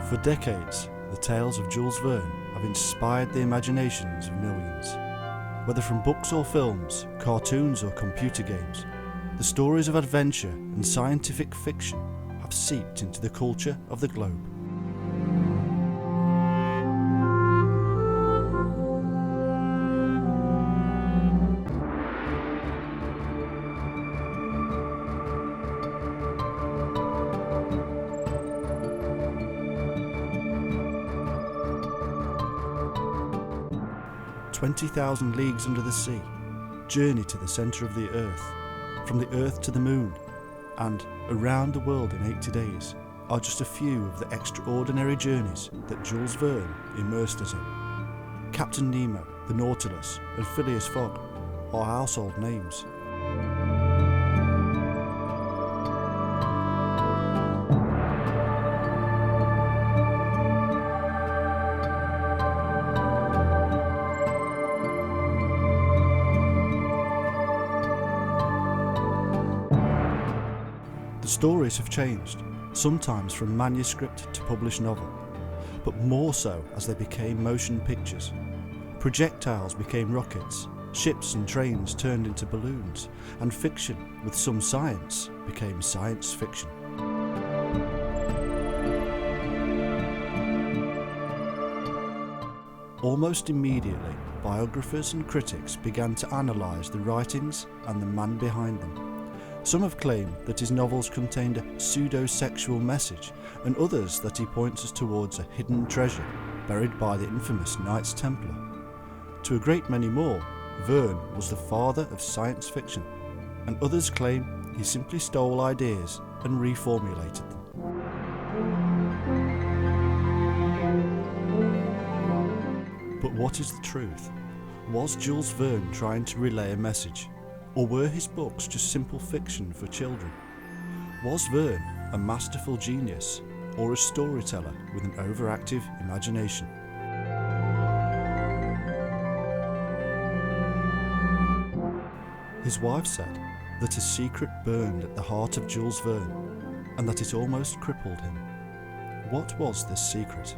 For decades, the tales of Jules Verne have inspired the imaginations of millions. Whether from books or films, cartoons or computer games, the stories of adventure and scientific fiction have seeped into the culture of the globe. "20,000 Leagues Under the Sea", "Journey to the Centre of the Earth", "From the Earth to the Moon", and "Around the World in 80 Days" are just a few of the extraordinary journeys that Jules Verne immersed us in. Captain Nemo, the Nautilus, and Phileas Fogg are household names. The stories have changed, sometimes from manuscript to published novel, but more so as they became motion pictures. Projectiles became rockets, ships and trains turned into balloons, and fiction, with some science, became science fiction. Almost immediately, biographers and critics began to analyse the writings and the man behind them. Some have claimed that his novels contained a pseudo-sexual message, and others that he points us towards a hidden treasure buried by the infamous Knights Templar. To a great many more, Verne was the father of science fiction, and others claim he simply stole ideas and reformulated them. But what is the truth? Was Jules Verne trying to relay a message? Or were his books just simple fiction for children? Was Verne a masterful genius, or a storyteller with an overactive imagination? His wife said that a secret burned at the heart of Jules Verne, and that it almost crippled him. What was this secret?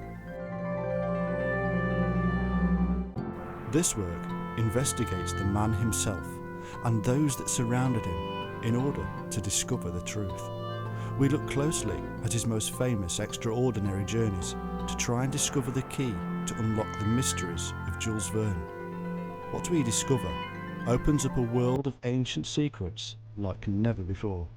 This work investigates the man himself and those that surrounded him in order to discover the truth. We look closely at his most famous extraordinary journeys to try and discover the key to unlock the mysteries of Jules Verne. What we discover opens up a world of ancient secrets like never before.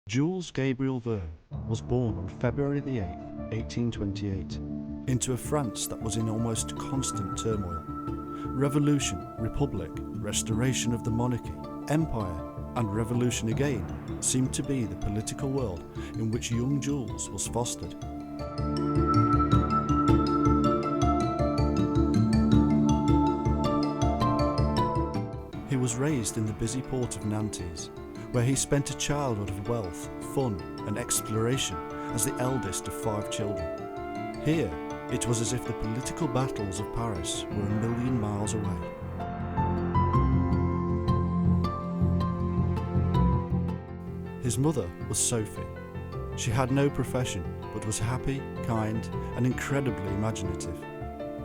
Jules Gabriel Verne was born on February the 8th, 1828, into a France that was in almost constant turmoil. Revolution, republic, restoration of the monarchy, empire, and revolution again seemed to be the political world in which young Jules was fostered. He was raised in the busy port of Nantes, where he spent a childhood of wealth, fun and exploration as the eldest of 5 children. Here, it was as if the political battles of Paris were a million miles away. His mother was Sophie. She had no profession, but was happy, kind and incredibly imaginative.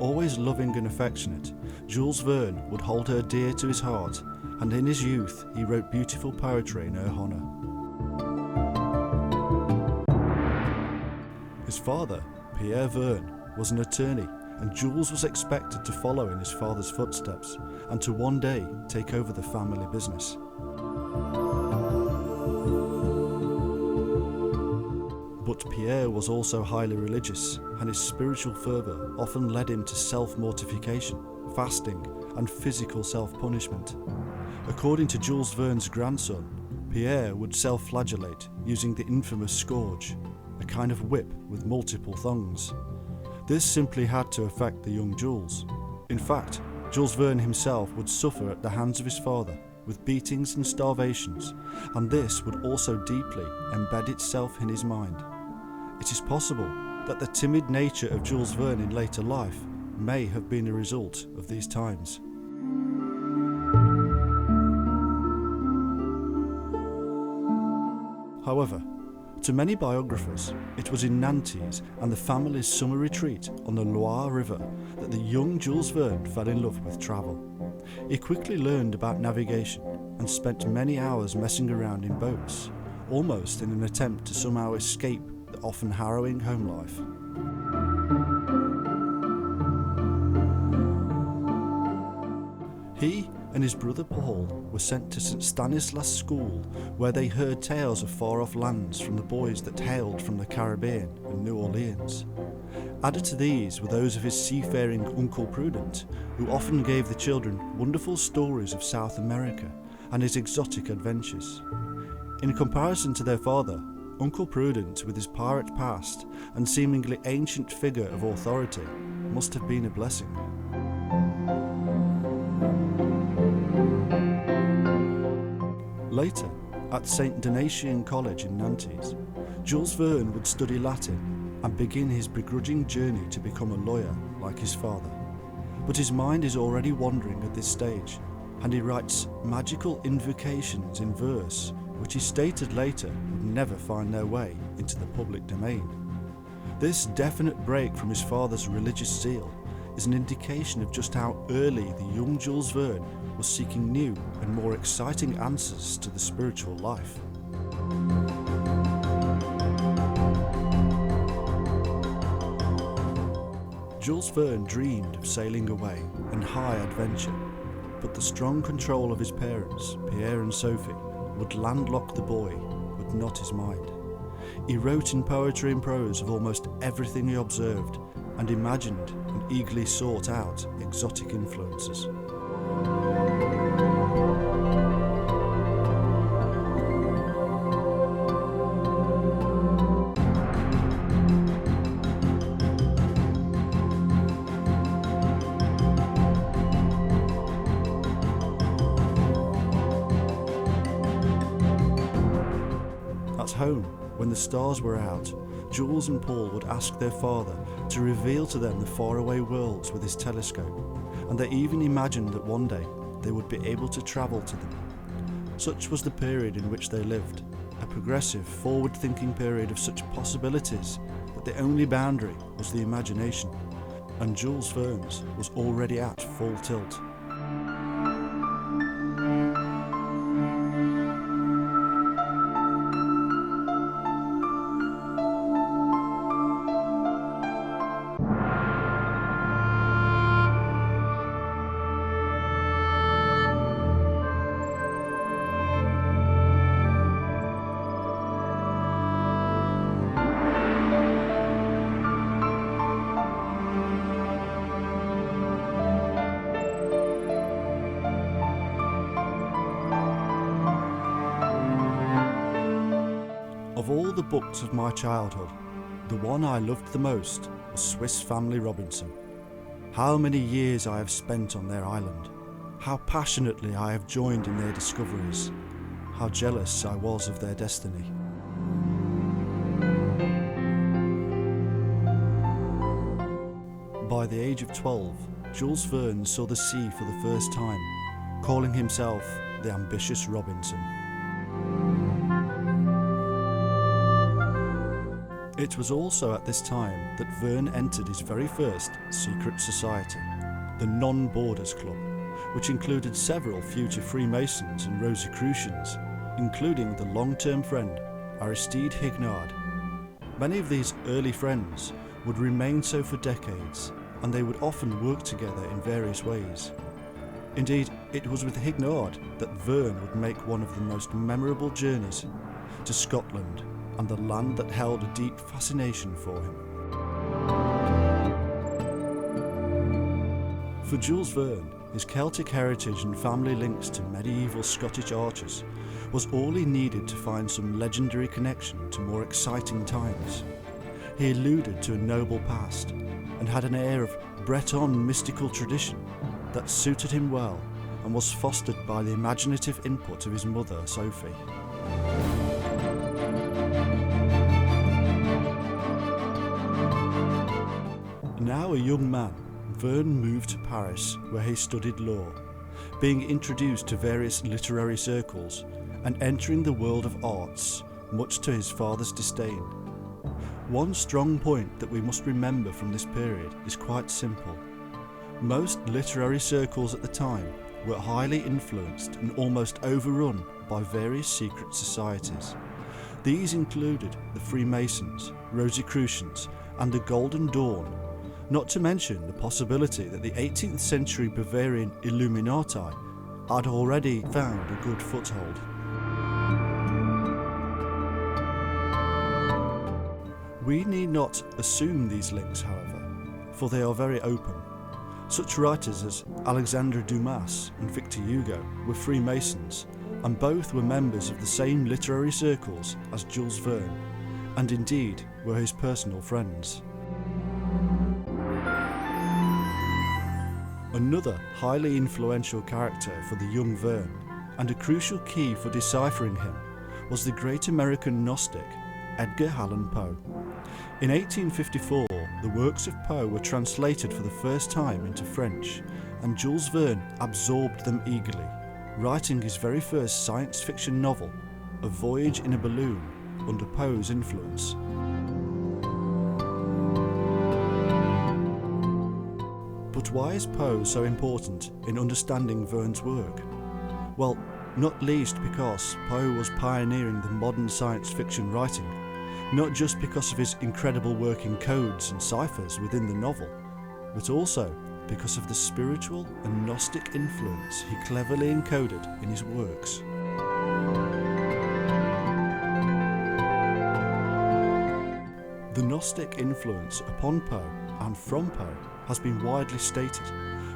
Always loving and affectionate, Jules Verne would hold her dear to his heart, and in his youth he wrote beautiful poetry in her honour. His father, Pierre Verne, was an attorney, and Jules was expected to follow in his father's footsteps and to one day take over the family business. But Pierre was also highly religious, and his spiritual fervour often led him to self-mortification, fasting and physical self-punishment. According to Jules Verne's grandson, Pierre would self-flagellate using the infamous scourge, a kind of whip with multiple thongs. This simply had to affect the young Jules. In fact, Jules Verne himself would suffer at the hands of his father with beatings and starvations, and this would also deeply embed itself in his mind. It is possible that the timid nature of Jules Verne in later life may have been a result of these times. However, to many biographers, it was in Nantes and the family's summer retreat on the Loire River that the young Jules Verne fell in love with travel. He quickly learned about navigation and spent many hours messing around in boats, almost in an attempt to somehow escape the often harrowing home life. He and his brother Paul were sent to St. Stanislas School, where they heard tales of far-off lands from the boys that hailed from the Caribbean and New Orleans. Added to these were those of his seafaring Uncle Prudent, who often gave the children wonderful stories of South America and his exotic adventures. In comparison to their father, Uncle Prudent, with his pirate past and seemingly ancient figure of authority, must have been a blessing. Later, at St. Donatien College in Nantes, Jules Verne would study Latin and begin his begrudging journey to become a lawyer like his father. But his mind is already wandering at this stage, and he writes magical invocations in verse which he stated later would never find their way into the public domain. This definite break from his father's religious zeal is an indication of just how early the young Jules Verne was seeking new and more exciting answers to the spiritual life. Jules Verne dreamed of sailing away and high adventure, but the strong control of his parents, Pierre and Sophie, would landlock the boy, but not his mind. He wrote in poetry and prose of almost everything he observed, and imagined and eagerly sought out exotic influences. At home, when the stars were out, Jules and Paul would ask their father to reveal to them the faraway worlds with his telescope, and they even imagined that one day they would be able to travel to them. Such was the period in which they lived, a progressive, forward-thinking period of such possibilities that the only boundary was the imagination, and Jules Verne's was already at full tilt. Of all the books of my childhood, the one I loved the most was Swiss Family Robinson. How many years I have spent on their island, how passionately I have joined in their discoveries, how jealous I was of their destiny. By the age of 12, Jules Verne saw the sea for the first time, calling himself the ambitious Robinson. It was also at this time that Verne entered his very first secret society, the Non-Borders Club, which included several future Freemasons and Rosicrucians, including the long-term friend Aristide Hignard. Many of these early friends would remain so for decades, and they would often work together in various ways. Indeed, it was with Hignard that Verne would make one of the most memorable journeys to Scotland, and the land that held a deep fascination for him. For Jules Verne, his Celtic heritage and family links to medieval Scottish archers was all he needed to find some legendary connection to more exciting times. He alluded to a noble past and had an air of Breton mystical tradition, that suited him well and was fostered by the imaginative input of his mother, Sophie. Now a young man, Verne moved to Paris, where he studied law, being introduced to various literary circles and entering the world of arts, much to his father's disdain. One strong point that we must remember from this period is quite simple. Most literary circles at the time were highly influenced and almost overrun by various secret societies. These included the Freemasons, Rosicrucians, and the Golden Dawn, not to mention the possibility that the 18th century Bavarian Illuminati had already found a good foothold. We need not assume these links, however, for they are very open. Such writers as Alexandre Dumas and Victor Hugo were Freemasons, and both were members of the same literary circles as Jules Verne, and indeed were his personal friends. Another highly influential character for the young Verne, and a crucial key for deciphering him, was the great American Gnostic, Edgar Allan Poe. In 1854, the works of Poe were translated for the first time into French, and Jules Verne absorbed them eagerly, writing his very first science fiction novel, A Voyage in a Balloon, under Poe's influence. But why is Poe so important in understanding Verne's work? Well, not least because Poe was pioneering the modern science fiction writing, not just because of his incredible work in codes and ciphers within the novel, but also because of the spiritual and Gnostic influence he cleverly encoded in his works. The Gnostic influence upon Poe and from Poe has been widely stated,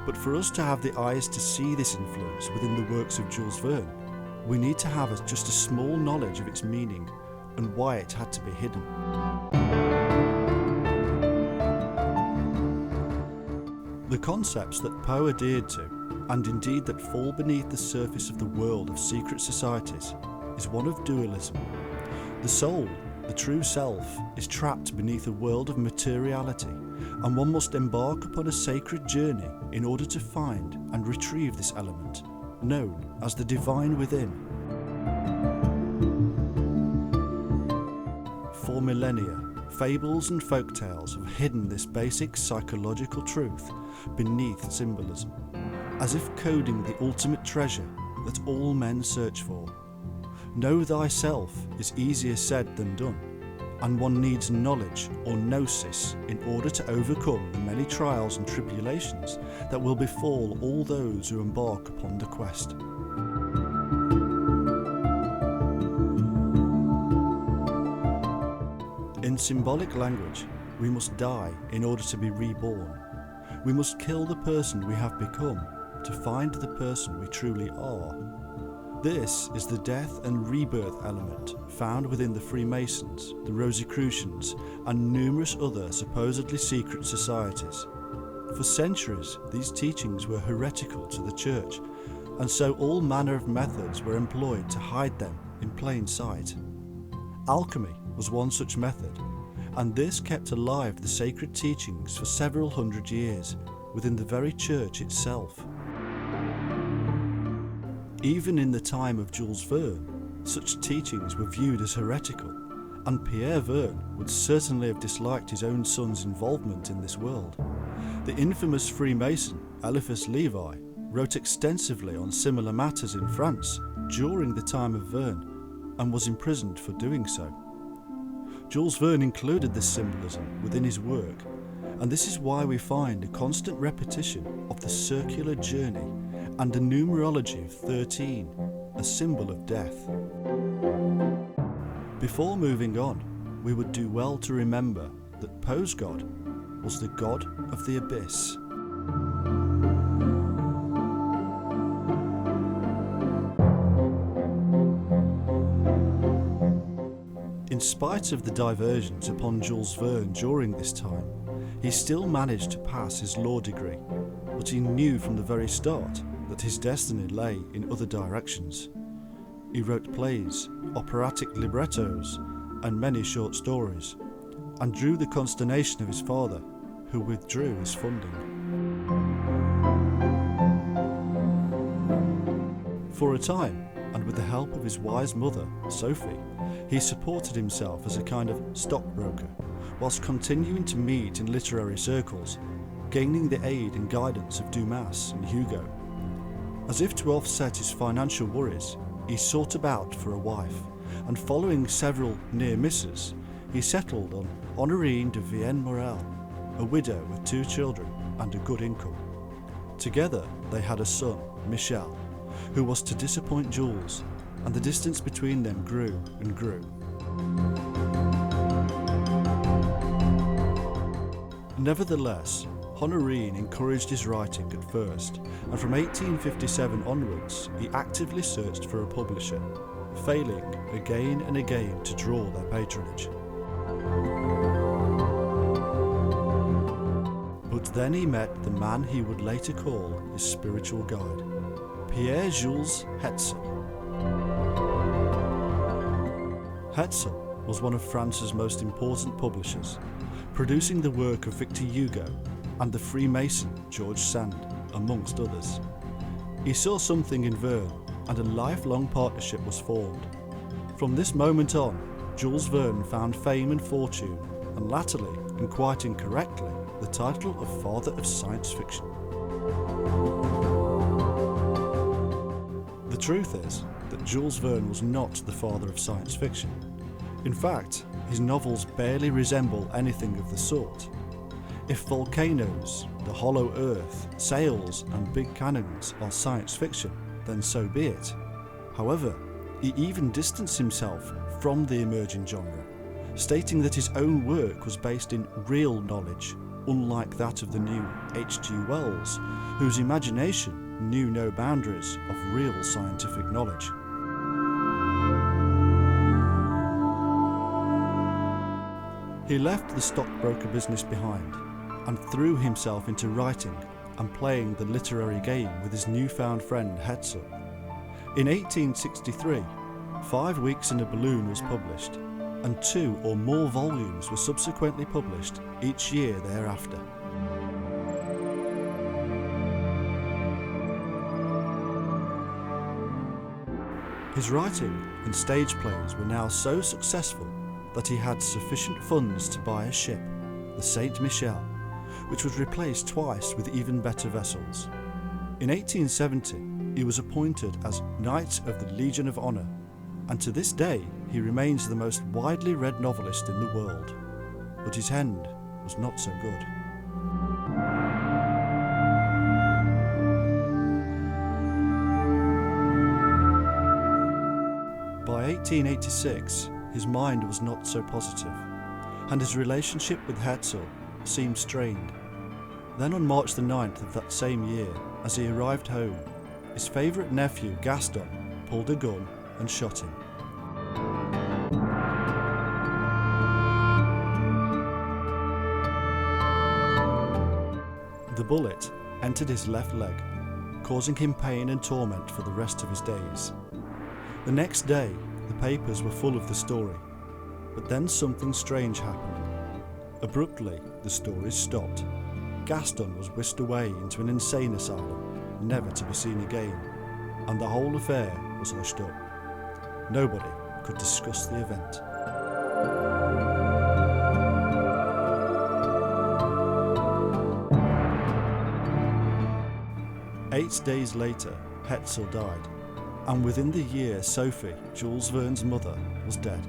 but for us to have the eyes to see this influence within the works of Jules Verne, we need to have just a small knowledge of its meaning and why it had to be hidden. The concepts that Poe adhered to, and indeed that fall beneath the surface of the world of secret societies, is one of dualism. The soul, the true self, is trapped beneath a world of materiality, and one must embark upon a sacred journey in order to find and retrieve this element, known as the divine within. For millennia, fables and folktales have hidden this basic psychological truth beneath symbolism, as if coding the ultimate treasure that all men search for. Know thyself is easier said than done, and one needs knowledge or gnosis in order to overcome the many trials and tribulations that will befall all those who embark upon the quest. In symbolic language, we must die in order to be reborn. We must kill the person we have become to find the person we truly are. This is the death and rebirth element found within the Freemasons, the Rosicrucians, and numerous other supposedly secret societies. For centuries, these teachings were heretical to the Church, and so all manner of methods were employed to hide them in plain sight. Alchemy was one such method, and this kept alive the sacred teachings for several hundred years within the very Church itself. Even in the time of Jules Verne, such teachings were viewed as heretical, and Pierre Verne would certainly have disliked his own son's involvement in this world. The infamous Freemason Eliphas Levi wrote extensively on similar matters in France during the time of Verne, and was imprisoned for doing so. Jules Verne included this symbolism within his work, and this is why we find a constant repetition of the circular journey and a numerology of 13, a symbol of death. Before moving on, we would do well to remember that Poe's god was the god of the abyss. In spite of the diversions upon Jules Verne during this time, he still managed to pass his law degree, but he knew from the very start that his destiny lay in other directions. He wrote plays, operatic librettos, and many short stories, and drew the consternation of his father, who withdrew his funding. For a time, and with the help of his wise mother, Sophie, he supported himself as a kind of stockbroker, whilst continuing to meet in literary circles, gaining the aid and guidance of Dumas and Hugo. As if to offset his financial worries, he sought about for a wife, and following several near misses, he settled on Honorine de Vienne-Morel, a widow with 2 children and a good income. Together they had a son, Michel, who was to disappoint Jules, and the distance between them grew and grew. Nevertheless, Honorine encouraged his writing at first, and from 1857 onwards he actively searched for a publisher, failing again and again to draw their patronage. But then he met the man he would later call his spiritual guide, Pierre-Jules Hetzel. Hetzel was one of France's most important publishers, producing the work of Victor Hugo and the Freemason George Sand, amongst others. He saw something in Verne, and a lifelong partnership was formed. From this moment on, Jules Verne found fame and fortune, and latterly, and quite incorrectly, the title of Father of Science Fiction. The truth is that Jules Verne was not the father of science fiction. In fact, his novels barely resemble anything of the sort. If volcanoes, the hollow earth, sails and big cannons are science fiction, then so be it. However, he even distanced himself from the emerging genre, stating that his own work was based in real knowledge, unlike that of the new H.G. Wells, whose imagination knew no boundaries of real scientific knowledge. He left the stockbroker business behind and threw himself into writing and playing the literary game with his newfound friend Hetzel. In 1863, 5 Weeks in a Balloon was published, and 2 or more volumes were subsequently published each year thereafter. His writing and stage plays were now so successful that he had sufficient funds to buy a ship, the Saint Michel, which was replaced twice with even better vessels. In 1870, he was appointed as Knight of the Legion of Honour, and to this day he remains the most widely read novelist in the world. But his end was not so good. By 1886, his mind was not so positive, and his relationship with Hetzel seemed strained. Then on March the 9th of that same year, as he arrived home, his favourite nephew Gaston pulled a gun and shot him. The bullet entered his left leg, causing him pain and torment for the rest of his days. The next day, the papers were full of the story, but then something strange happened. Abruptly, the stories stopped. Gaston was whisked away into an insane asylum, never to be seen again, and the whole affair was hushed up. Nobody could discuss the event. Eight days later, Hetzel died, and within the year Sophie, Jules Verne's mother, was dead.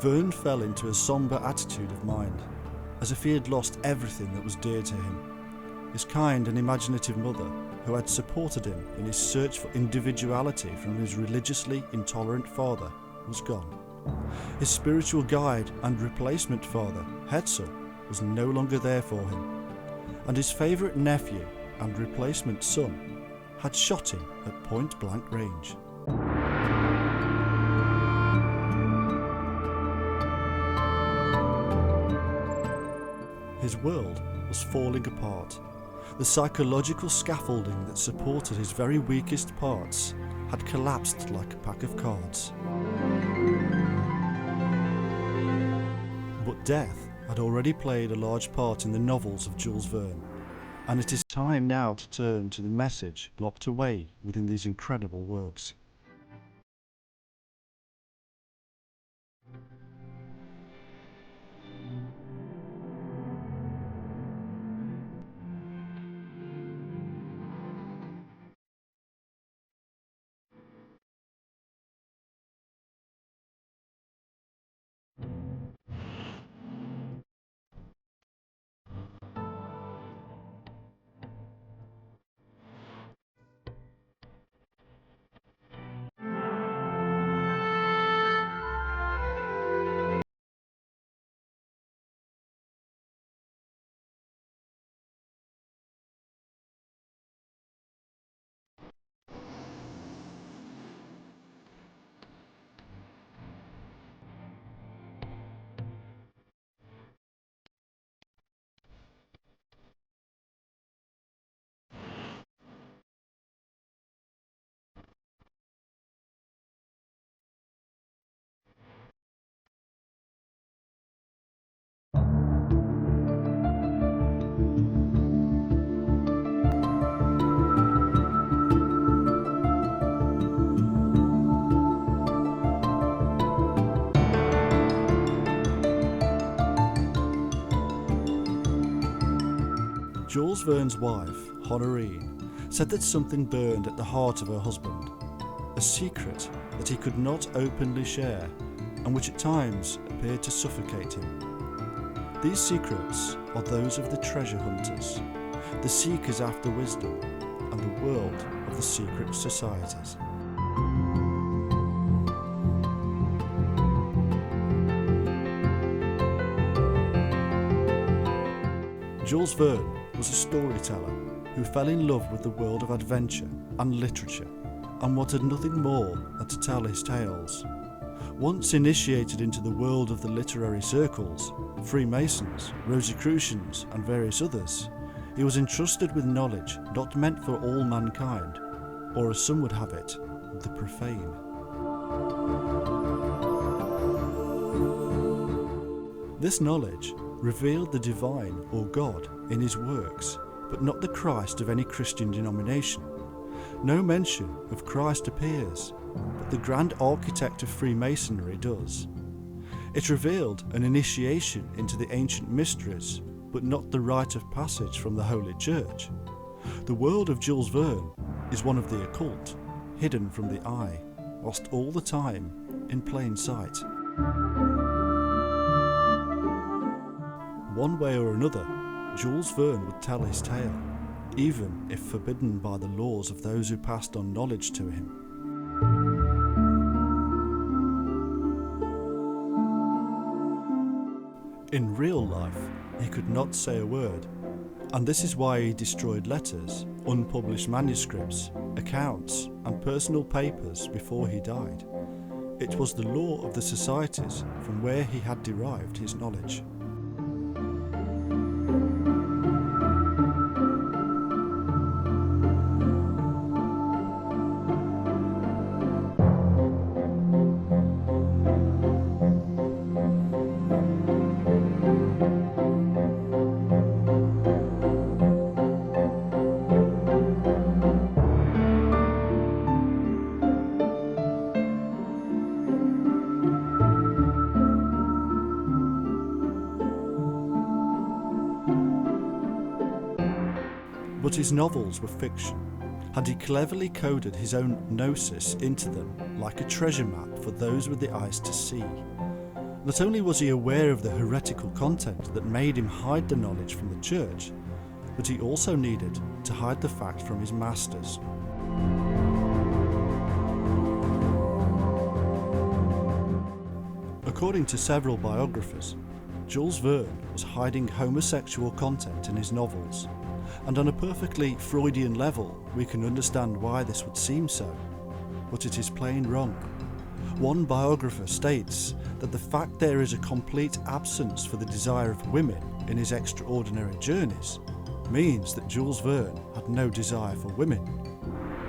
Verne fell into a sombre attitude of mind, as if he had lost everything that was dear to him. His kind and imaginative mother, who had supported him in his search for individuality from his religiously intolerant father, was gone. His spiritual guide and replacement father, Hetzel, was no longer there for him, and his favourite nephew and replacement son had shot him at point-blank range. His world was falling apart, The psychological scaffolding that supported his very weakest parts had collapsed like a pack of cards. But death had already played a large part in the novels of Jules Verne, and it is time now to turn to the message locked away within these incredible works. Jules Verne's wife, Honorine, said that something burned at the heart of her husband, a secret that he could not openly share and which at times appeared to suffocate him. These secrets are those of the treasure hunters, the seekers after wisdom, and the world of the secret societies. Jules Verne was a storyteller who fell in love with the world of adventure and literature and wanted nothing more than to tell his tales. Once initiated into the world of the literary circles, Freemasons, Rosicrucians and various others, he was entrusted with knowledge not meant for all mankind, or as some would have it, the profane. This knowledge revealed the divine or God in his works, but not the Christ of any Christian denomination. No mention of Christ appears, but the grand architect of Freemasonry does. It revealed an initiation into the ancient mysteries, but not the rite of passage from the Holy Church. The world of Jules Verne is one of the occult, hidden from the eye, whilst all the time in plain sight. One way or another, Jules Verne would tell his tale, even if forbidden by the laws of those who passed on knowledge to him. In real life, he could not say a word, and this is why he destroyed letters, unpublished manuscripts, accounts, and personal papers before he died. It was the law of the societies from where he had derived his knowledge. But his novels were fiction, and he cleverly coded his own gnosis into them like a treasure map for those with the eyes to see. Not only was he aware of the heretical content that made him hide the knowledge from the church, but he also needed to hide the fact from his masters. According to several biographers, Jules Verne was hiding homosexual content in his novels, and on a perfectly Freudian level we can understand why this would seem so, but it is plain wrong. One biographer states that the fact there is a complete absence for the desire of women in his extraordinary journeys means that Jules Verne had no desire for women.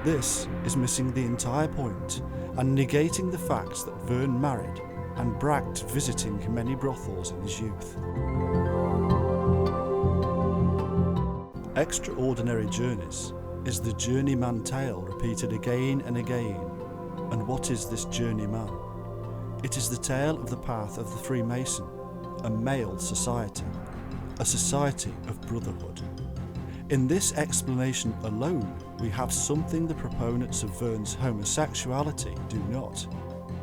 This is missing the entire point and negating the fact that Verne married and bragged visiting many brothels in his youth. Extraordinary Journeys is the journeyman tale repeated again and again. And what is this journeyman? It is the tale of the path of the Freemason, a male society, a society of brotherhood. In this explanation alone, we have something the proponents of Verne's homosexuality do not: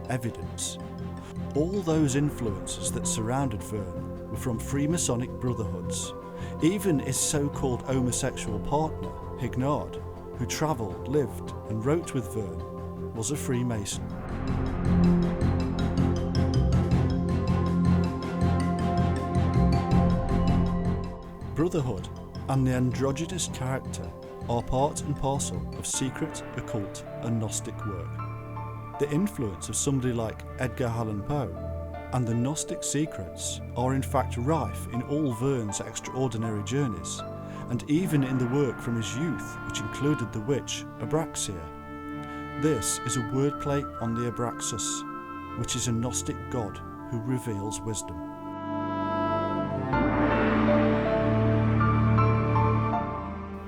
evidence. All those influences that surrounded Verne were from Freemasonic brotherhoods. Even his so-called homosexual partner, Hignard, who travelled, lived and wrote with Verne, was a Freemason. Brotherhood and the androgynous character are part and parcel of secret, occult and Gnostic work. The influence of somebody like Edgar Allan Poe and the Gnostic secrets are in fact rife in all Verne's extraordinary journeys, and even in the work from his youth, which included the witch Abraxia. This is a wordplay on the Abraxas, which is a Gnostic god who reveals wisdom.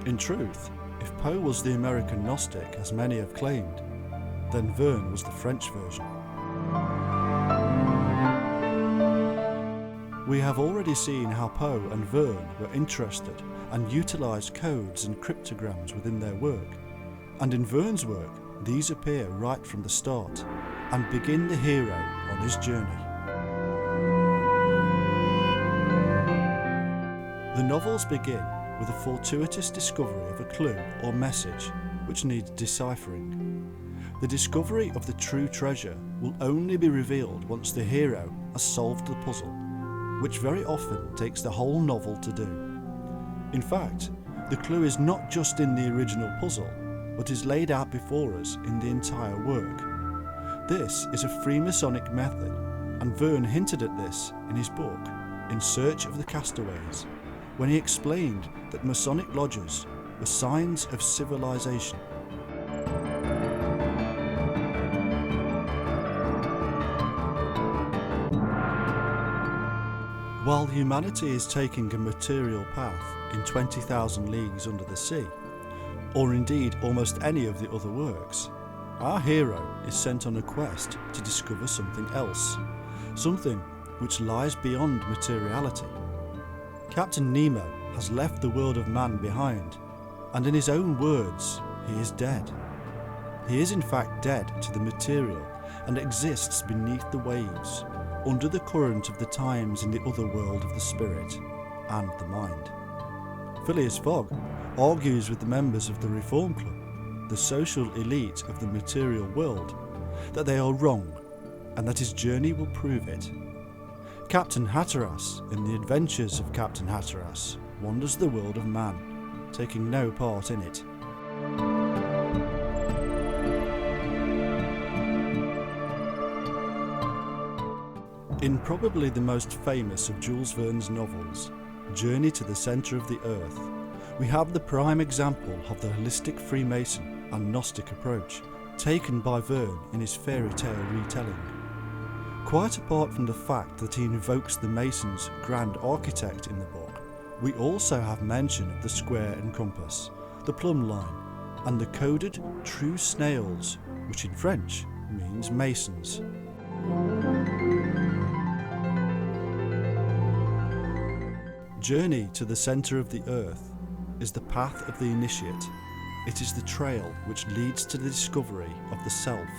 In truth, if Poe was the American Gnostic, as many have claimed, then Verne was the French version. We have already seen how Poe and Verne were interested and utilised codes and cryptograms within their work. And in Verne's work, these appear right from the start and begin the hero on his journey. The novels begin with a fortuitous discovery of a clue or message which needs deciphering. The discovery of the true treasure will only be revealed once the hero has solved the puzzle, which very often takes the whole novel to do. In fact, the clue is not just in the original puzzle, but is laid out before us in the entire work. This is a Freemasonic method, and Verne hinted at this in his book, In Search of the Castaways, when he explained that Masonic lodges were signs of civilization. While humanity is taking a material path in 20,000 Leagues Under the Sea, or indeed almost any of the other works, our hero is sent on a quest to discover something else, something which lies beyond materiality. Captain Nemo has left the world of man behind, and in his own words, he is dead. He is in fact dead to the material and exists beneath the waves, under the current of the times in the other world of the spirit and the mind. Phileas Fogg argues with the members of the Reform Club, the social elite of the material world, that they are wrong and that his journey will prove it. Captain Hatteras, in The Adventures of Captain Hatteras, wanders the world of man, taking no part in it. In probably the most famous of Jules Verne's novels, Journey to the Centre of the Earth, we have the prime example of the holistic Freemason and Gnostic approach taken by Verne in his fairy tale retelling. Quite apart from the fact that he invokes the Mason's grand architect in the book, we also have mention of the square and compass, the plumb line, and the coded true snails, which in French means masons. Journey to the Centre of the Earth is the path of the initiate. It is the trail which leads to the discovery of the self.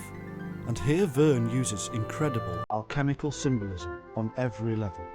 And here Verne uses incredible alchemical symbolism on every level.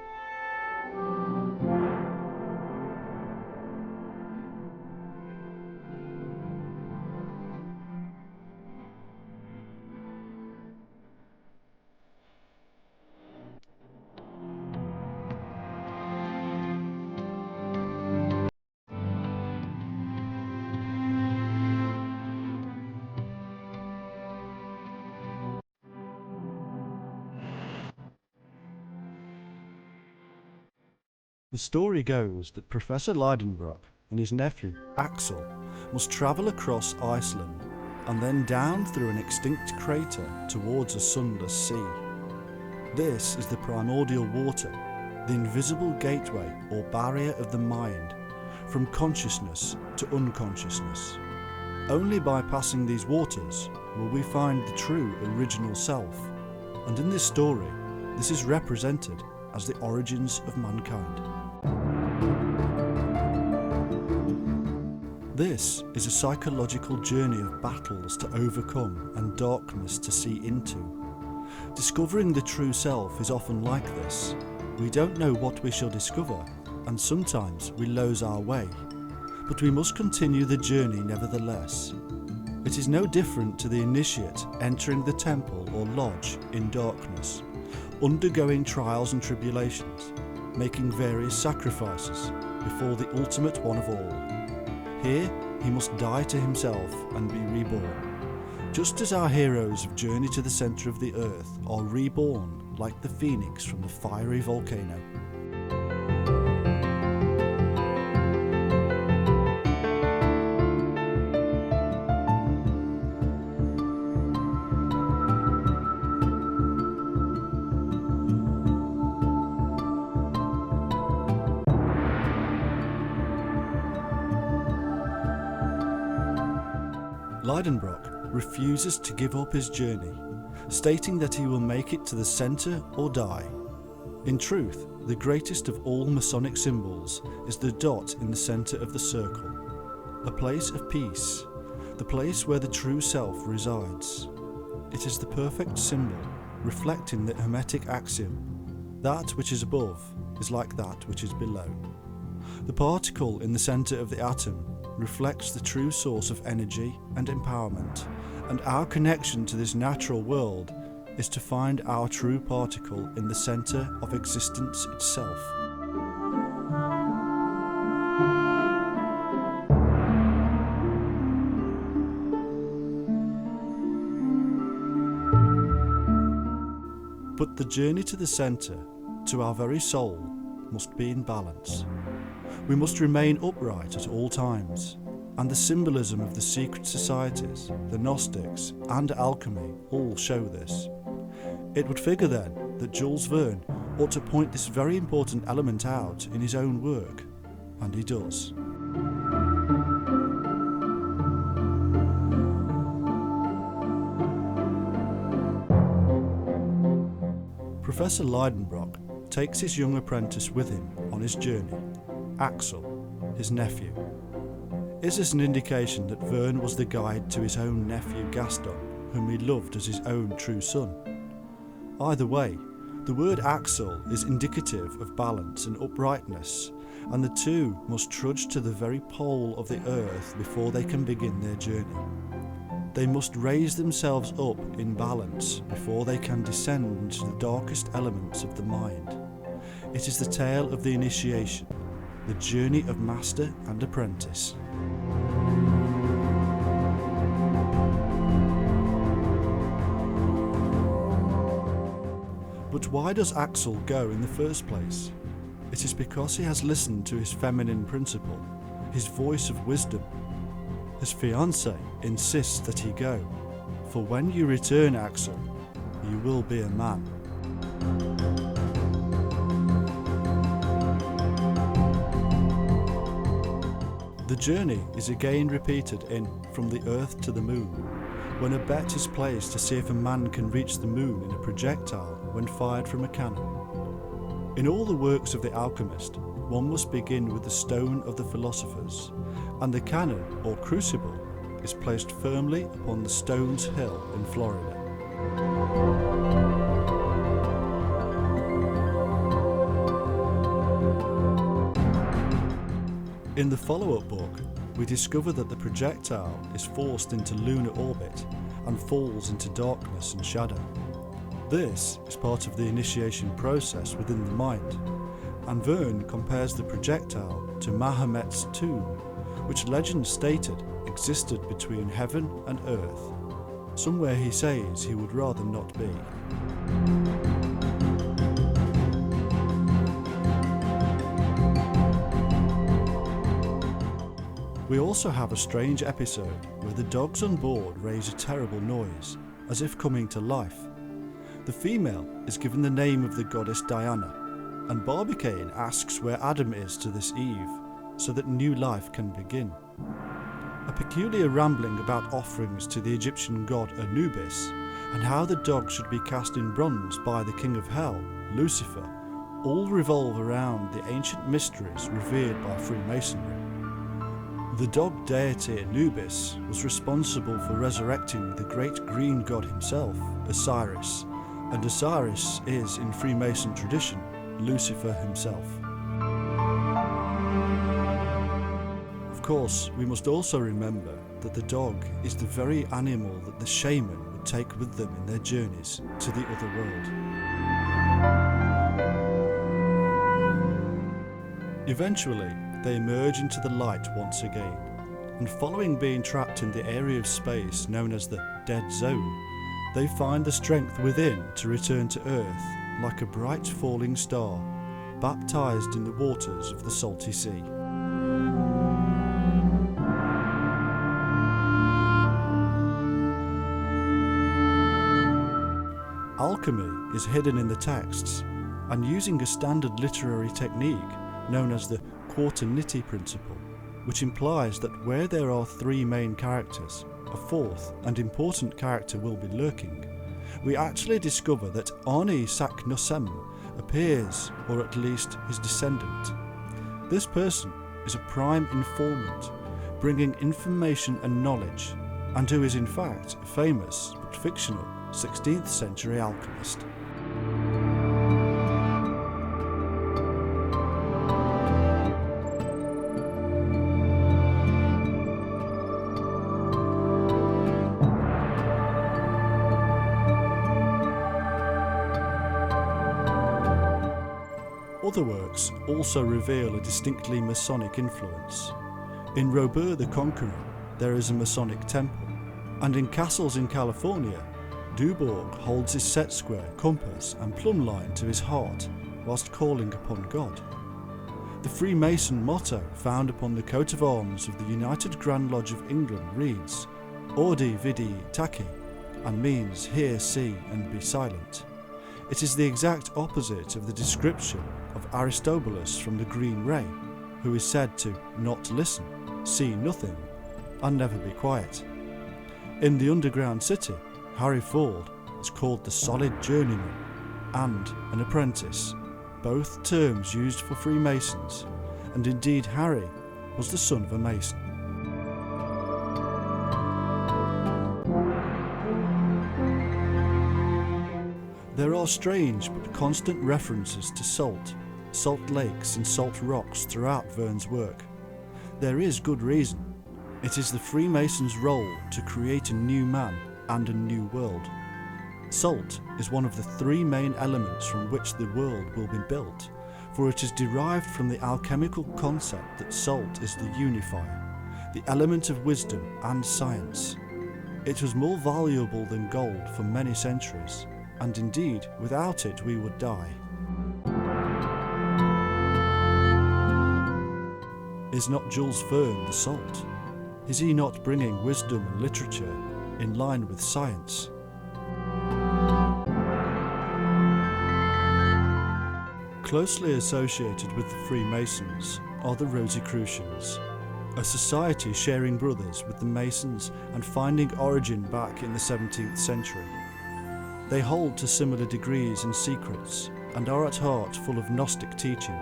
The story goes that Professor Lidenbrock and his nephew, Axel, must travel across Iceland and then down through an extinct crater towards a sunless sea. This is the primordial water, the invisible gateway or barrier of the mind, from consciousness to unconsciousness. Only by passing these waters will we find the true original self, and in this story, this is represented as the origins of mankind. This is a psychological journey of battles to overcome and darkness to see into. Discovering the true self is often like this. We don't know what we shall discover, and sometimes we lose our way. But we must continue the journey nevertheless. It is no different to the initiate entering the temple or lodge in darkness, undergoing trials and tribulations, making various sacrifices before the ultimate one of all. Here, he must die to himself and be reborn. Just as our heroes of Journey to the Centre of the Earth are reborn like the phoenix from the fiery volcano. Lidenbrock refuses to give up his journey, stating that he will make it to the centre or die. In truth, the greatest of all Masonic symbols is the dot in the centre of the circle, a place of peace, the place where the true self resides. It is the perfect symbol, reflecting the Hermetic axiom, that which is above is like that which is below. The particle in the centre of the atom reflects the true source of energy and empowerment, and our connection to this natural world is to find our true particle in the centre of existence itself. But the journey to the centre, to our very soul, must be in balance. We must remain upright at all times, and the symbolism of the secret societies, the Gnostics, and alchemy all show this. It would figure then that Jules Verne ought to point this very important element out in his own work, and he does. Professor Lidenbrock takes his young apprentice with him on his journey, Axel, his nephew. Is this an indication that Verne was the guide to his own nephew Gaston, whom he loved as his own true son? Either way, the word Axel is indicative of balance and uprightness, and the two must trudge to the very pole of the earth before they can begin their journey. They must raise themselves up in balance before they can descend into the darkest elements of the mind. It is the tale of the initiation, the journey of master and apprentice. But why does Axel go in the first place? It is because he has listened to his feminine principle, his voice of wisdom. His fiancée insists that he go, for when you return, Axel, you will be a man. The journey is again repeated in From the Earth to the Moon, when a bet is placed to see if a man can reach the moon in a projectile when fired from a cannon. In all the works of the alchemist, one must begin with the stone of the philosophers, and the cannon or crucible is placed firmly upon the Stones Hill in Florida. In the follow-up book, we discover that the projectile is forced into lunar orbit and falls into darkness and shadow. This is part of the initiation process within the mind, and Verne compares the projectile to Mahomet's tomb, which legend stated existed between heaven and earth, somewhere he says he would rather not be. We also have a strange episode where the dogs on board raise a terrible noise, as if coming to life. The female is given the name of the goddess Diana, and Barbicane asks where Adam is to this Eve, so that new life can begin. A peculiar rambling about offerings to the Egyptian god Anubis, and how the dog should be cast in bronze by the king of hell, Lucifer, all revolve around the ancient mysteries revered by Freemasonry. The dog deity Anubis was responsible for resurrecting the great green god himself, Osiris, and Osiris is, in Freemason tradition, Lucifer himself. Of course, we must also remember that the dog is the very animal that the shaman would take with them in their journeys to the other world. Eventually, they emerge into the light once again, and following being trapped in the area of space known as the Dead Zone, they find the strength within to return to Earth like a bright falling star, baptized in the waters of the salty sea. Alchemy is hidden in the texts, and using a standard literary technique known as the quaternity principle, which implies that where there are three main characters, a fourth and important character will be lurking, we actually discover that Arni Saknussemm appears, or at least his descendant. This person is a prime informant, bringing information and knowledge, and who is in fact a famous but fictional 16th century alchemist. Other works also reveal a distinctly Masonic influence. In Robert the Conqueror, there is a Masonic temple, and in castles in California, Dubourg holds his set square, compass and plumb line to his heart whilst calling upon God. The Freemason motto found upon the coat of arms of the United Grand Lodge of England reads Audi Vidi Taci, and means hear, see and be silent. It is the exact opposite of the description of Aristobulus from the Green Ray, who is said to not listen, see nothing, and never be quiet. In the underground city, Harry Ford is called the solid journeyman and an apprentice, both terms used for Freemasons, and indeed Harry was the son of a Mason. There are strange but constant references to salt lakes and salt rocks throughout Verne's work. There is good reason. It is the Freemasons' role to create a new man and a new world. Salt is one of the three main elements from which the world will be built, for it is derived from the alchemical concept that salt is the unifier, the element of wisdom and science. It was more valuable than gold for many centuries, and indeed, without it we would die. Is not Jules Verne the salt? Is he not bringing wisdom and literature in line with science? Closely associated with the Freemasons are the Rosicrucians, a society sharing brothers with the Masons and finding origin back in the 17th century. They hold to similar degrees and secrets, and are at heart full of Gnostic teaching.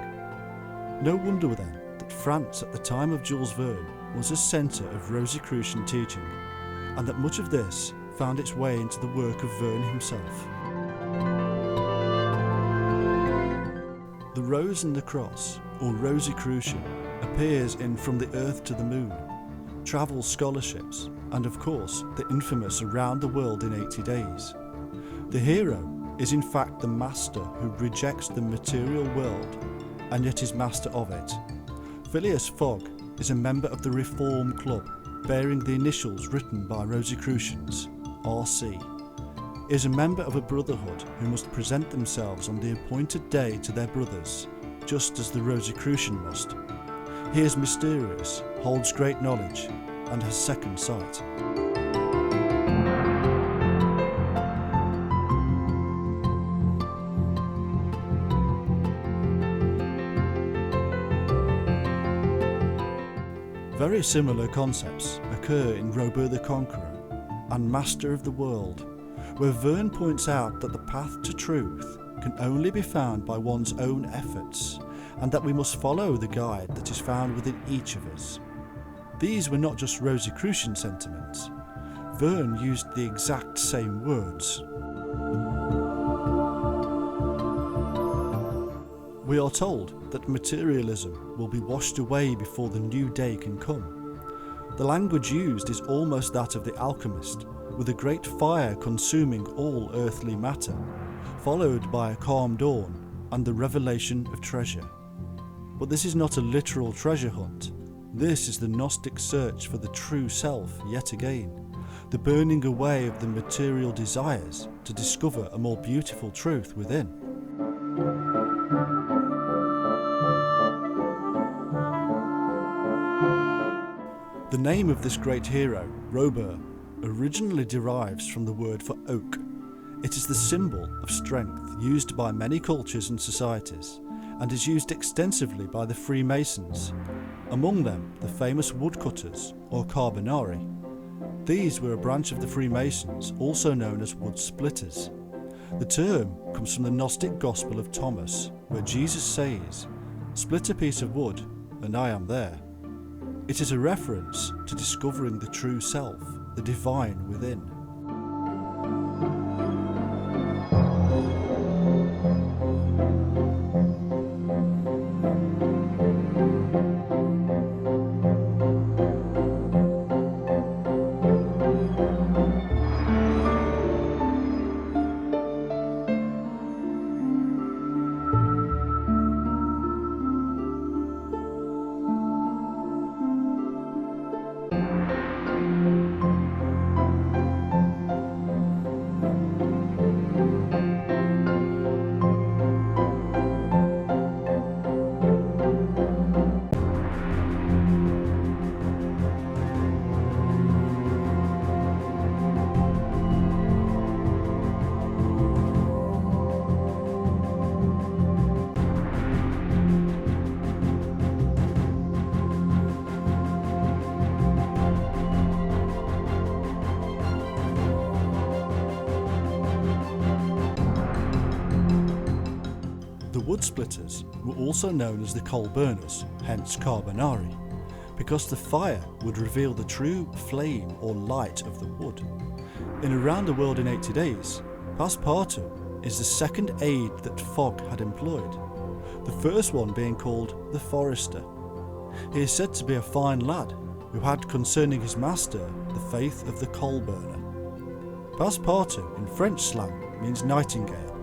No wonder then that France at the time of Jules Verne was a centre of Rosicrucian teaching, and that much of this found its way into the work of Verne himself. The Rose and the Cross, or Rosicrucian, appears in From the Earth to the Moon, travel scholarships, and of course the infamous Around the World in 80 Days. The hero is in fact the master who rejects the material world and yet is master of it. Phileas Fogg is a member of the Reform Club, bearing the initials written by Rosicrucians, RC. He is a member of a brotherhood who must present themselves on the appointed day to their brothers, just as the Rosicrucian must. He is mysterious, holds great knowledge, and has second sight. Very similar concepts occur in Robert the Conqueror and Master of the World, where Verne points out that the path to truth can only be found by one's own efforts, and that we must follow the guide that is found within each of us. These were not just Rosicrucian sentiments. Verne used the exact same words. We are told that materialism will be washed away before the new day can come. The language used is almost that of the alchemist, with a great fire consuming all earthly matter, followed by a calm dawn and the revelation of treasure. But this is not a literal treasure hunt. This is the Gnostic search for the true self yet again, the burning away of the material desires to discover a more beautiful truth within. The name of this great hero, Robert, originally derives from the word for oak. It is the symbol of strength used by many cultures and societies, and is used extensively by the Freemasons, among them the famous woodcutters or Carbonari. These were a branch of the Freemasons, also known as wood splitters. The term comes from the Gnostic Gospel of Thomas, where Jesus says, "Split a piece of wood, and I am there." It is a reference to discovering the true self, the divine within. The wood splitters were also known as the coal burners, hence Carbonari, because the fire would reveal the true flame or light of the wood. In Around the World in 80 Days, Passepartout is the second aid that Fogg had employed, the first one being called the Forester. He is said to be a fine lad who had concerning his master the faith of the coal burner. Passepartout in French slang means nightingale,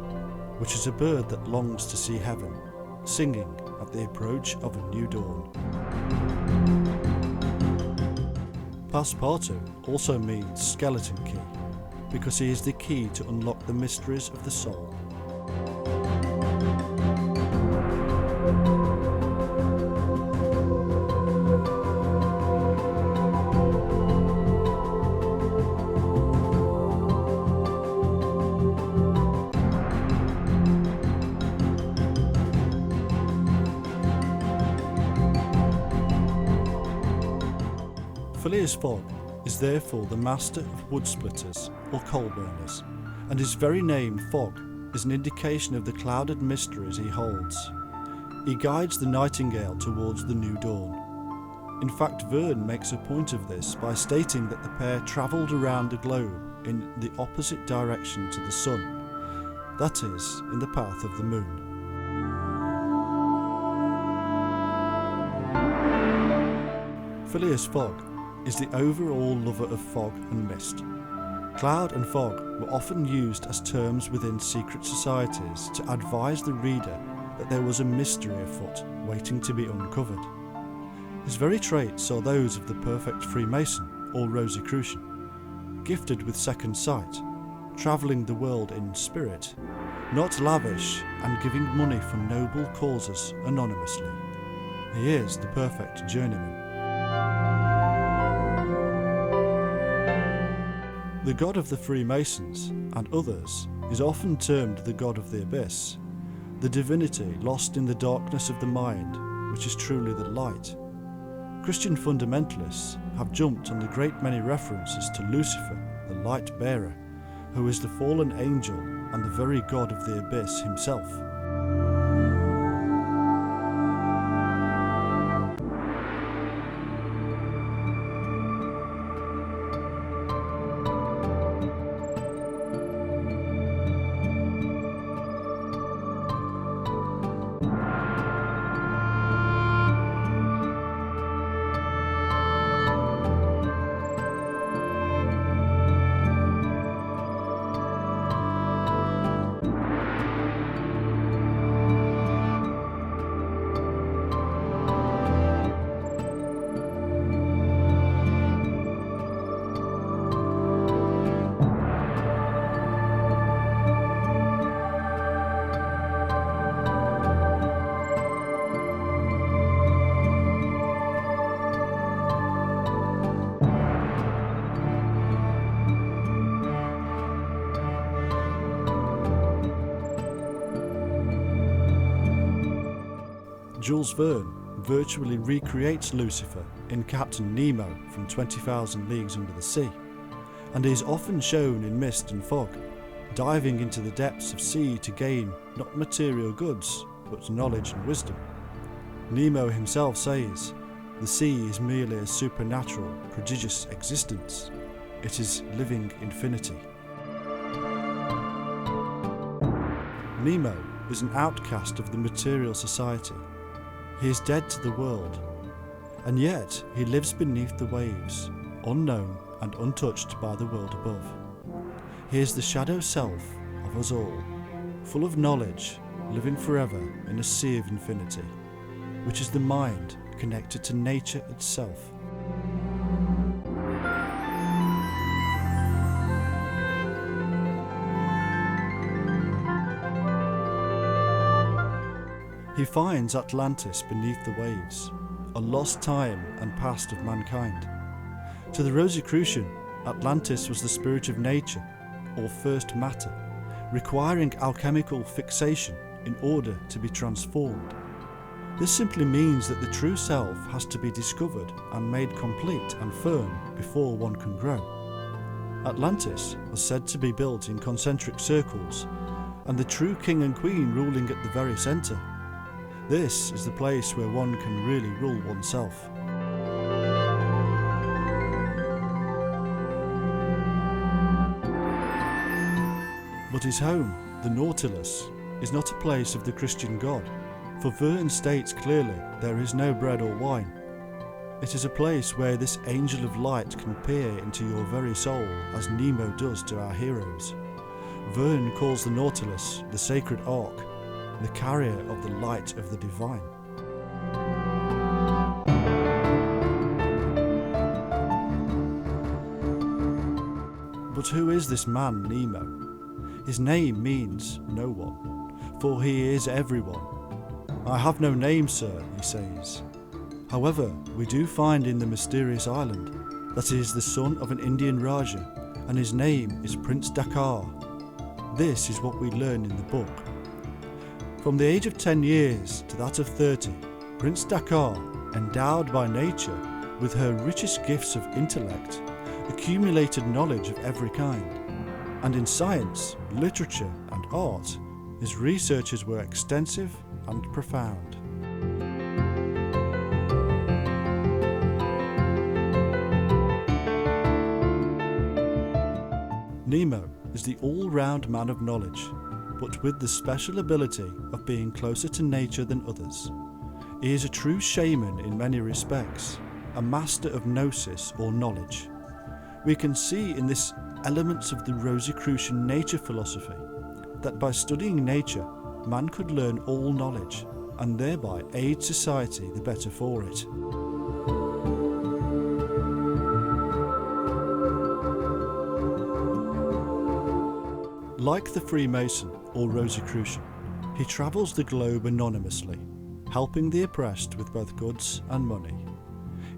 which is a bird that longs to see heaven, singing at the approach of a new dawn. Passepartout also means skeleton key, because he is the key to unlock the mysteries of the soul. Phileas Fogg is therefore the master of wood splitters or coal burners, and his very name Fogg is an indication of the clouded mysteries he holds. He guides the nightingale towards the new dawn. In fact, Verne makes a point of this by stating that the pair travelled around the globe in the opposite direction to the sun, that is, in the path of the moon. Phileas Fogg is the overall lover of fog and mist. Cloud and fog were often used as terms within secret societies to advise the reader that there was a mystery afoot waiting to be uncovered. His very traits are those of the perfect Freemason or Rosicrucian, gifted with second sight, travelling the world in spirit, not lavish and giving money for noble causes anonymously. He is the perfect journeyman. The god of the Freemasons and others is often termed the god of the abyss, the divinity lost in the darkness of the mind, which is truly the light. Christian fundamentalists have jumped on the great many references to Lucifer, the light bearer, who is the fallen angel and the very god of the abyss himself. Jules Verne virtually recreates Lucifer in Captain Nemo from 20,000 Leagues Under the Sea, and is often shown in mist and fog, diving into the depths of sea to gain not material goods, but knowledge and wisdom. Nemo himself says, "The sea is merely a supernatural, prodigious existence. It is living infinity." Nemo is an outcast of the material society. He is dead to the world, and yet he lives beneath the waves, unknown and untouched by the world above. He is the shadow self of us all, full of knowledge, living forever in a sea of infinity, which is the mind connected to nature itself. He finds Atlantis beneath the waves, a lost time and past of mankind. To the Rosicrucian, Atlantis was the spirit of nature, or first matter, requiring alchemical fixation in order to be transformed. This simply means that the true self has to be discovered and made complete and firm before one can grow. Atlantis was said to be built in concentric circles, and the true king and queen ruling at the very centre. This is the place where one can really rule oneself. But his home, the Nautilus, is not a place of the Christian God, for Verne states clearly there is no bread or wine. It is a place where this angel of light can peer into your very soul, as Nemo does to our heroes. Verne calls the Nautilus the sacred ark, the carrier of the light of the divine. But who is this man, Nemo? His name means no one, for he is everyone. "I have no name, sir," he says. However, we do find in the mysterious island that he is the son of an Indian Raja, and his name is Prince Dakar. This is what we learn in the book. From the age of 10 years to that of 30, Prince Dakar, endowed by nature with her richest gifts of intellect, accumulated knowledge of every kind. And in science, literature and art, his researches were extensive and profound. Nemo is the all-round man of knowledge, but with the special ability of being closer to nature than others. He is a true shaman in many respects, a master of gnosis or knowledge. We can see in this elements of the Rosicrucian nature philosophy, that by studying nature, man could learn all knowledge, and thereby aid society the better for it. Like the Freemason or Rosicrucian, he travels the globe anonymously, helping the oppressed with both goods and money.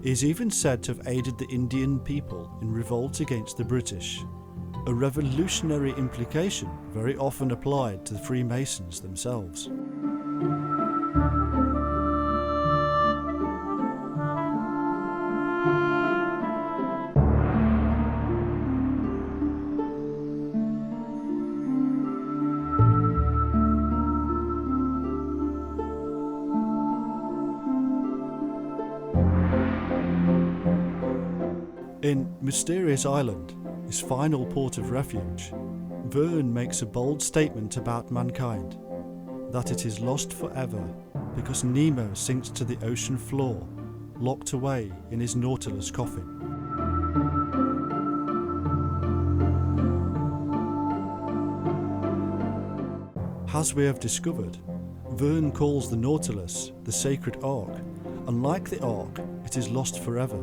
He is even said to have aided the Indian people in revolt against the British, a revolutionary implication very often applied to the Freemasons themselves. In Mysterious Island, his final port of refuge, Verne makes a bold statement about mankind, that it is lost forever because Nemo sinks to the ocean floor, locked away in his Nautilus coffin. As we have discovered, Verne calls the Nautilus the sacred Ark, and like the Ark, it is lost forever,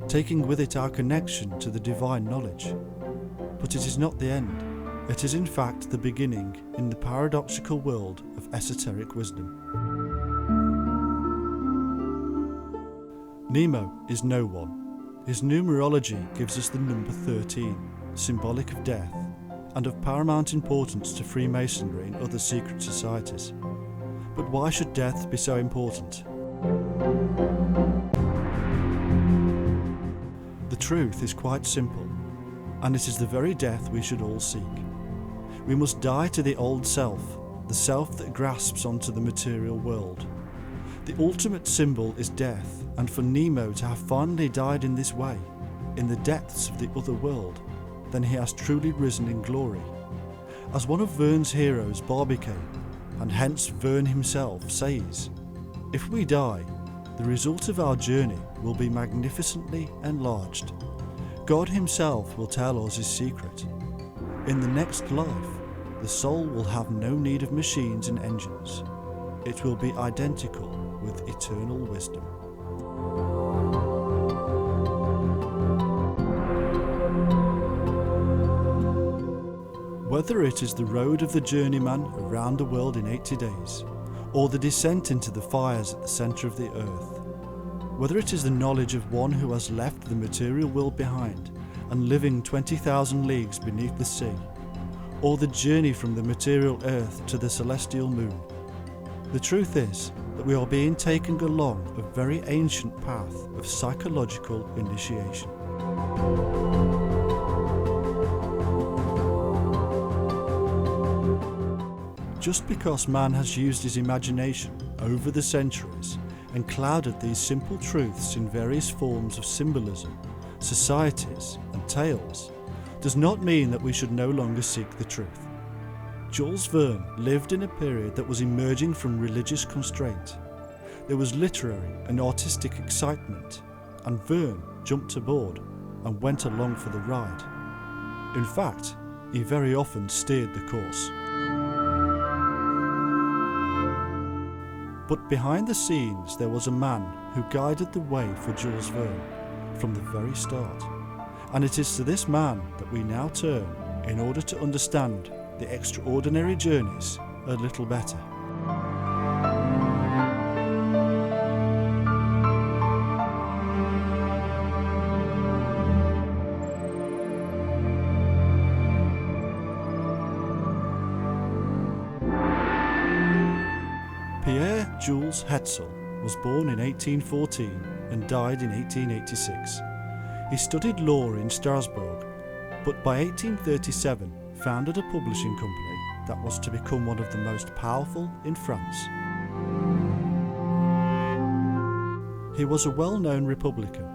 taking with it our connection to the divine knowledge. But it is not the end. It is in fact the beginning in the paradoxical world of esoteric wisdom. Nemo is no one. His numerology gives us the number 13, symbolic of death, and of paramount importance to Freemasonry and other secret societies. But why should death be so important? The truth is quite simple, and it is the very death we should all seek. We must die to the old self, the self that grasps onto the material world. The ultimate symbol is death, and for Nemo to have finally died in this way, in the depths of the other world, then he has truly risen in glory. As one of Verne's heroes, Barbicane, and hence Verne himself, says, "If we die, the result of our journey will be magnificently enlarged. God himself will tell us his secret. In the next life, the soul will have no need of machines and engines. It will be identical with eternal wisdom." Whether it is the road of the journeyman around the world in 80 days, or the descent into the fires at the centre of the earth, whether it is the knowledge of one who has left the material world behind and living 20,000 leagues beneath the sea, or the journey from the material earth to the celestial moon, the truth is that we are being taken along a very ancient path of psychological initiation. Just because man has used his imagination over the centuries and clouded these simple truths in various forms of symbolism, societies and tales, does not mean that we should no longer seek the truth. Jules Verne lived in a period that was emerging from religious constraint. There was literary and artistic excitement, and Verne jumped aboard and went along for the ride. In fact, he very often steered the course. But behind the scenes there was a man who guided the way for Jules Verne from the very start. And it is to this man that we now turn in order to understand the extraordinary journeys a little better. Jules Hetzel was born in 1814 and died in 1886. He studied law in Strasbourg, but by 1837 founded a publishing company that was to become one of the most powerful in France. He was a well-known Republican,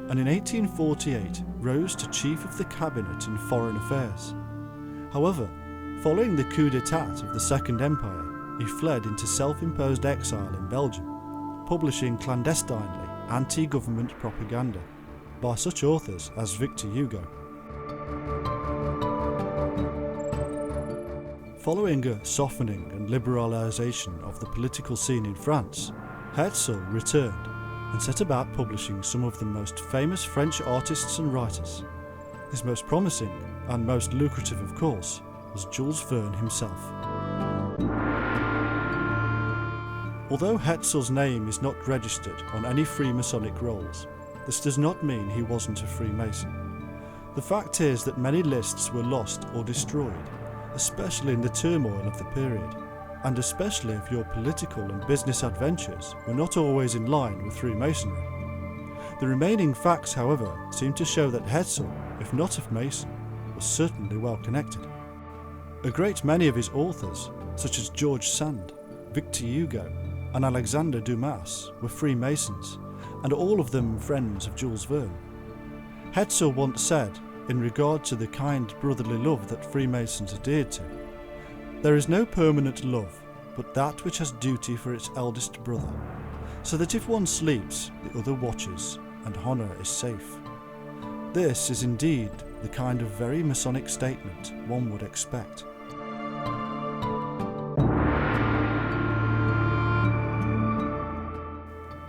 and in 1848 rose to Chief of the Cabinet in Foreign Affairs. However, following the coup d'etat of the Second Empire, he fled into self-imposed exile in Belgium, publishing clandestinely anti-government propaganda by such authors as Victor Hugo. Following a softening and liberalisation of the political scene in France, Hetzel returned and set about publishing some of the most famous French artists and writers. His most promising, and most lucrative of course, was Jules Verne himself. Although Hetzel's name is not registered on any Freemasonic rolls, this does not mean he wasn't a Freemason. The fact is that many lists were lost or destroyed, especially in the turmoil of the period, and especially if your political and business adventures were not always in line with Freemasonry. The remaining facts, however, seem to show that Hetzel, if not a Mason, was certainly well connected. A great many of his authors, such as George Sand, Victor Hugo, and Alexander Dumas, were Freemasons, and all of them friends of Jules Verne. Hetzel once said, in regard to the kind brotherly love that Freemasons adhered to, "There is no permanent love, but that which has duty for its eldest brother, so that if one sleeps, the other watches, and honour is safe." This is indeed the kind of very Masonic statement one would expect.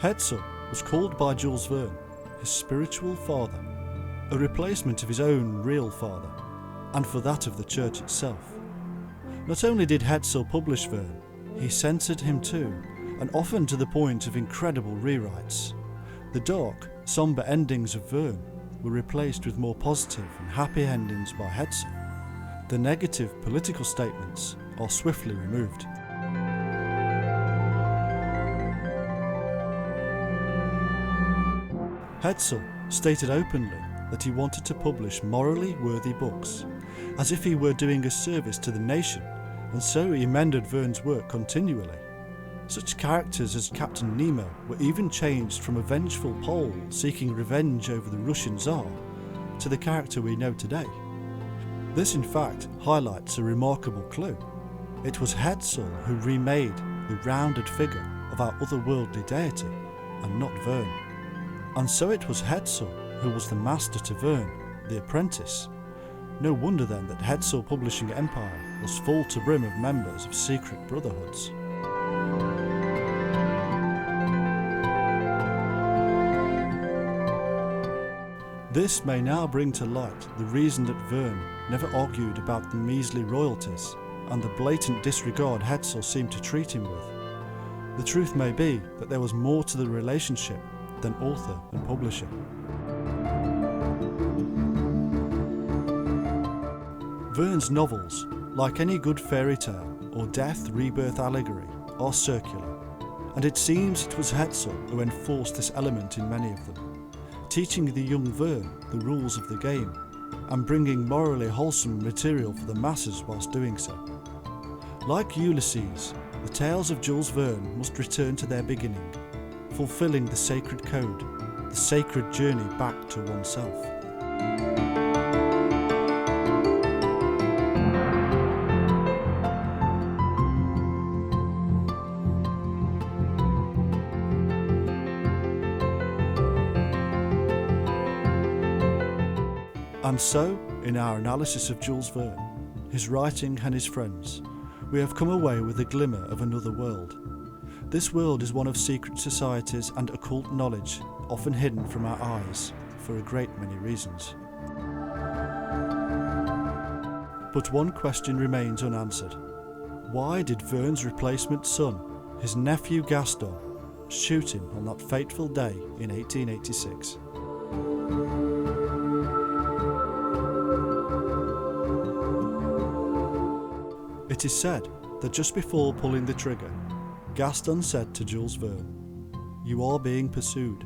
Hetzel was called by Jules Verne his spiritual father, a replacement of his own real father, and for that of the church itself. Not only did Hetzel publish Verne, he censored him too, and often to the point of incredible rewrites. The dark, sombre endings of Verne were replaced with more positive and happy endings by Hetzel. The negative political statements are swiftly removed. Hetzel stated openly that he wanted to publish morally worthy books, as if he were doing a service to the nation, and so he amended Verne's work continually. Such characters as Captain Nemo were even changed from a vengeful Pole seeking revenge over the Russian Tsar to the character we know today. This in fact highlights a remarkable clue. It was Hetzel who remade the rounded figure of our otherworldly deity, and not Verne. And so it was Hetzel who was the master to Verne, the apprentice. No wonder then that Hetzel Publishing Empire was full to brim of members of secret brotherhoods. This may now bring to light the reason that Verne never argued about the measly royalties and the blatant disregard Hetzel seemed to treat him with. The truth may be that there was more to the relationship than author and publisher. Verne's novels, like any good fairy tale or death rebirth allegory, are circular, and it seems it was Hetzel who enforced this element in many of them, teaching the young Verne the rules of the game and bringing morally wholesome material for the masses whilst doing so. Like Ulysses, the tales of Jules Verne must return to their beginning, fulfilling the sacred code, the sacred journey back to oneself. And so, in our analysis of Jules Verne, his writing and his friends, we have come away with a glimmer of another world. This world is one of secret societies and occult knowledge, often hidden from our eyes, for a great many reasons. But one question remains unanswered. Why did Verne's replacement son, his nephew Gaston, shoot him on that fateful day in 1886? It is said that just before pulling the trigger, Gaston said to Jules Verne, "You are being pursued.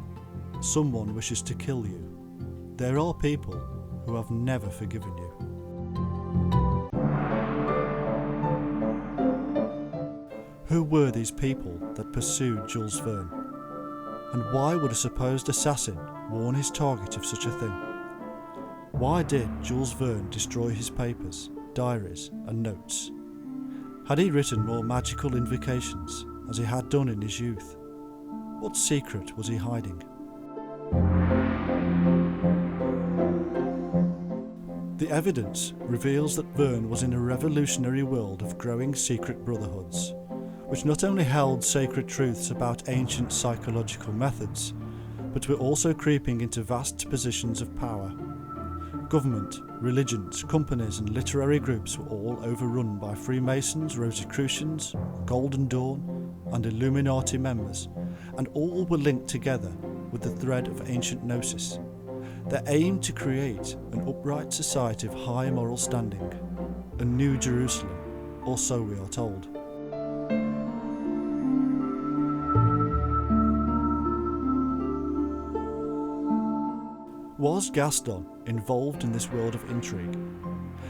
Someone wishes to kill you. There are people who have never forgiven you." Who were these people that pursued Jules Verne? And why would a supposed assassin warn his target of such a thing? Why did Jules Verne destroy his papers, diaries and notes? Had he written more magical invocations, as he had done in his youth? What secret was he hiding? The evidence reveals that Verne was in a revolutionary world of growing secret brotherhoods, which not only held sacred truths about ancient psychological methods, but were also creeping into vast positions of power. Government, religions, companies and literary groups were all overrun by Freemasons, Rosicrucians, Golden Dawn and Illuminati members, and all were linked together with the thread of ancient gnosis. They aimed to create an upright society of high moral standing, a New Jerusalem, or so we are told. Was Gaston involved in this world of intrigue?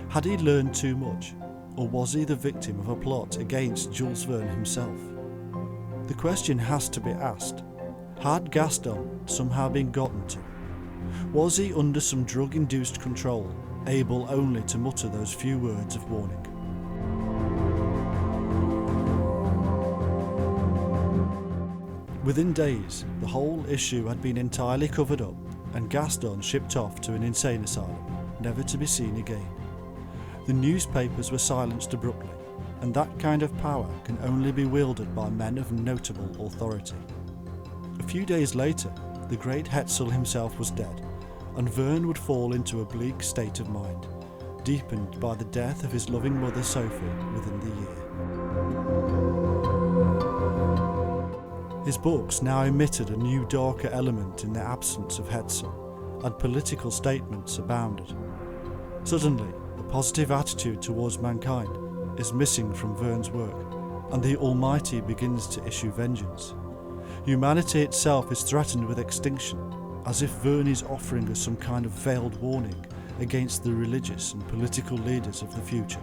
Had he learned too much, or was he the victim of a plot against Jules Verne himself? The question has to be asked. Had Gaston somehow been gotten to? Was he under some drug-induced control, able only to mutter those few words of warning? Within days, the whole issue had been entirely covered up, and Gaston shipped off to an insane asylum, never to be seen again. The newspapers were silenced abruptly, and that kind of power can only be wielded by men of notable authority. A few days later, the great Hetzel himself was dead, and Verne would fall into a bleak state of mind, deepened by the death of his loving mother Sophie within the year. His books now emitted a new darker element in the absence of Hetzel, and political statements abounded. Suddenly, the positive attitude towards mankind is missing from Verne's work, and the Almighty begins to issue vengeance. Humanity itself is threatened with extinction, as if Verne is offering us some kind of veiled warning against the religious and political leaders of the future.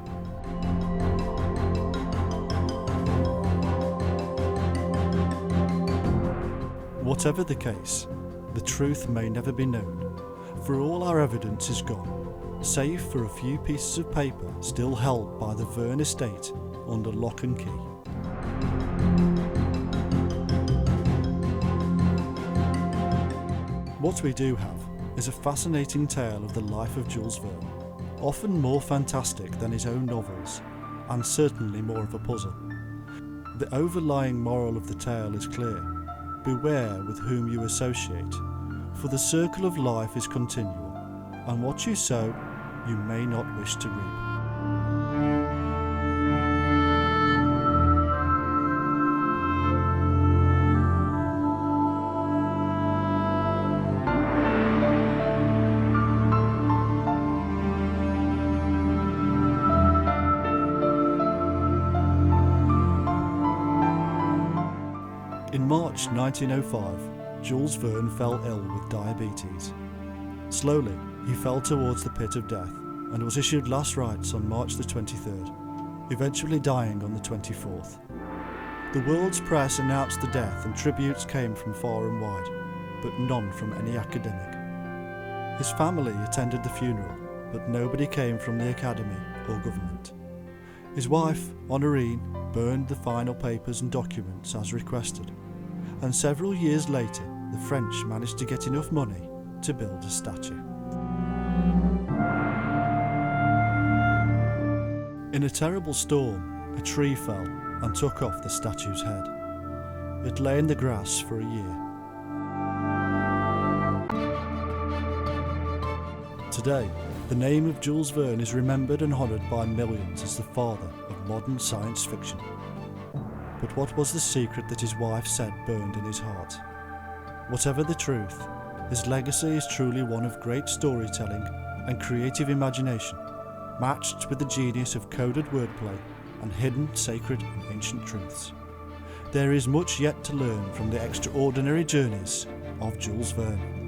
Whatever the case, the truth may never be known, for all our evidence is gone, save for a few pieces of paper still held by the Verne estate under lock and key. What we do have is a fascinating tale of the life of Jules Verne, often more fantastic than his own novels, and certainly more of a puzzle. The overlying moral of the tale is clear. Beware with whom you associate, for the circle of life is continual, and what you sow, you may not wish to reap. In March 1905, Jules Verne fell ill with diabetes. Slowly, he fell towards the pit of death and was issued last rites on March the 23rd, eventually dying on the 24th. The world's press announced the death and tributes came from far and wide, but none from any academic. His family attended the funeral, but nobody came from the academy or government. His wife, Honorine, burned the final papers and documents as requested, and several years later the French managed to get enough money to build a statue. In a terrible storm, a tree fell and took off the statue's head. It lay in the grass for a year. Today, the name of Jules Verne is remembered and honoured by millions as the father of modern science fiction. But what was the secret that his wife said burned in his heart? Whatever the truth, his legacy is truly one of great storytelling and creative imagination, matched with the genius of coded wordplay and hidden sacred and ancient truths. There is much yet to learn from the extraordinary journeys of Jules Verne.